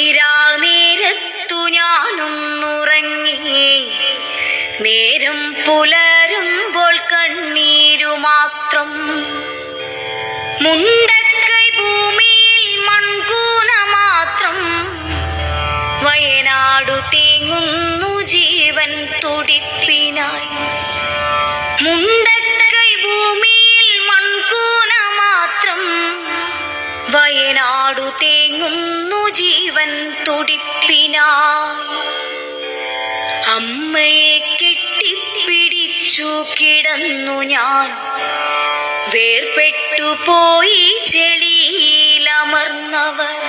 പാതിരാനേരത്തു ഞാനൊന്നുറങ്ങി. നേരം പുലരുമ്പോൾ കണ്ണീരു മാത്രം. മുണ്ടക്കൈ ഭൂമിയിൽ മൺകൂന മാത്രം. വയനാടു തേങ്ങുന്നു ജീവൻ തുടിപ്പിനായി. മുണ്ടക്കൈ ഭൂമിയിൽ മൺകൂന മാത്രം. വയനാടു തേങ്ങുന്നു ജീവൻ തുടിപ്പിനായി. അമ്മയെ കെട്ടിപ്പിടിച്ചു കിടന്നു ഞാൻ. വേർപെട്ടുപോയി ചെളിയിലമർന്നവർ.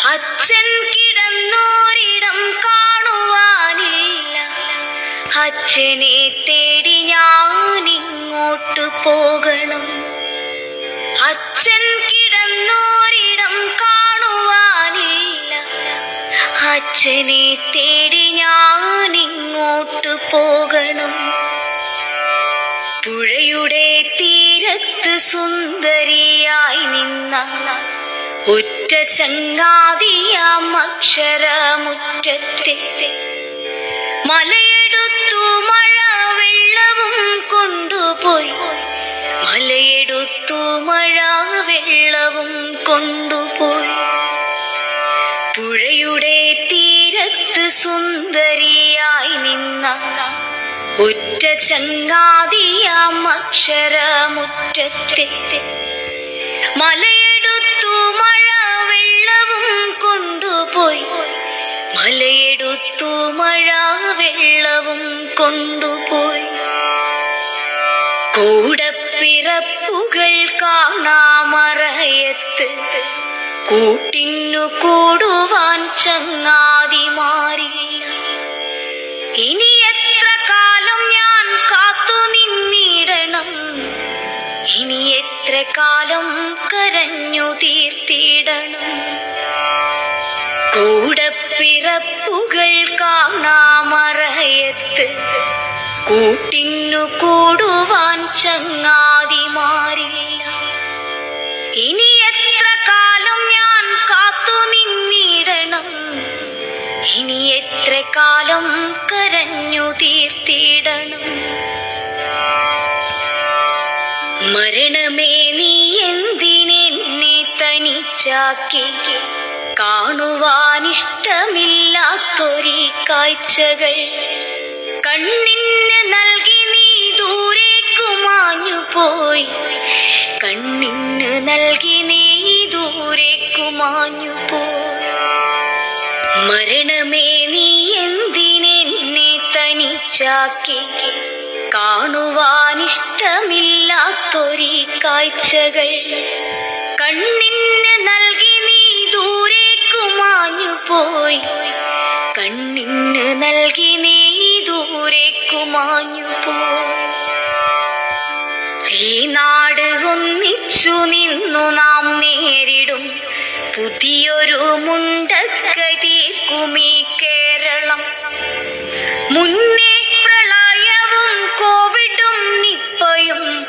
അച്ഛൻ കിടന്നോരിടം കാണുവാനില്ല. അച്ഛനെ തേടി ഞാനിങ്ങോട്ട് പോകണം. അച്ഛൻ കിടന്നോരിടം കാണുവാനില്ല. അച്ഛനെ തേടി ഞാനിങ്ങോട്ട് പോകണം. പുഴയുടെ തീരത്ത് സുന്ദരിയായി നിന്ന ഒറ്റ ചങ്ങാതിയാം അക്ഷരമുറ്റത്തെ. മലയെടുത്തു മഴ വെള്ളവും കൊണ്ടുപോയി. മലയെടുത്തു മഴ വെള്ളവും കൊണ്ടുപോയി. പുഴയുടെ തീരത്ത് സുന്ദരിയായി നിന്ന ഒറ്റ ചങ്ങാതിയാം അക്ഷരമുറ്റത്തെ. മലയെടുത്തു മഴ വെള്ളവും കൊണ്ടുപോയി. മലയെടുത്തു മഴ വെള്ളവും കൊണ്ടുപോയി. കൂടപ്പിറപ്പുകൾ കാണാമറയത്ത്. കൂട്ടിനു കൂടുവാൻ ചങ്ങാതിമാരില്ല. ഇനി എത്ര കാലം ഞാൻ കാത്തു നിന്നിടണം. ഇനി എത്ര കാലം കരഞ്ഞു തീർത്തിടണം. കൂടപ്പിറപ്പുകൾ കാണാമറയത്ത്. കൂട്ടിനു കൂടുവാൻ ചങ്ങാതിമാരില്ല. ഇനി എത്ര കാലം ഞാൻ കാത്തു നിന്നിടണം. ഇനി എത്ര കാലം കരഞ്ഞു തീർത്തിടണം. മരണമേ നീ എന്തിനെന്നെ തനിച്ചാക്കി. കാണുവാനിഷ്ടമില്ലാത്തൊരീ കാഴ്ചകൾ കണ്ണിന് നൽകി നീ ദൂരേക്കു മാഞ്ഞുപോയി. കണ്ണിന് നൽകി നീ ദൂരേക്കു മാഞ്ഞുപോയി. മരണമേ നീ എന്തിനെന്നെ തനിച്ചാക്കി. കാണുവാനിഷ്ടമില്ലാത്തൊരീ കാഴ്ചകൾ കണ്ണിന് നൽകി നീ ദൂരേക്കു മാഞ്ഞുപോയി. കണ്ണിന് നൽകി നീ ദൂരേക്കു മാഞ്ഞുപോയി. ഈ നാട് ഒന്നിച്ചു നിന്നു നാം നേരിടും പുതിയൊരു മുണ്ടക്കൈ തീർക്കുമീ കേരളം. മുന്നേ പ്രളയവും കോവിഡും നിപ്പയും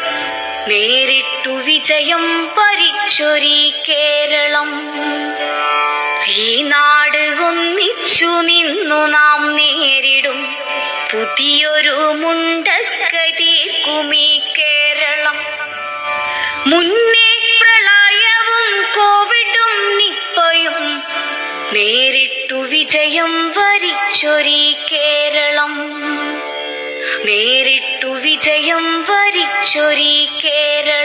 നേരിട്ടു വിജയം വരിച്ചൊരീ കേരളം. ഈ നാട് ഒന്നിച്ചു നിന്നു നാം നേരിടും പുതിയൊരു മുണ്ടക്കൈ തീർക്കുമീ കേരളം. മുന്നേ പ്രളയവും കോവിഡും നിപ്പയും നേരിട്ടു വിജയം വരിച്ചൊരീ കേരളം. നേരിട്ടു വിജയം വരിച്ചൊരീ കേരളം.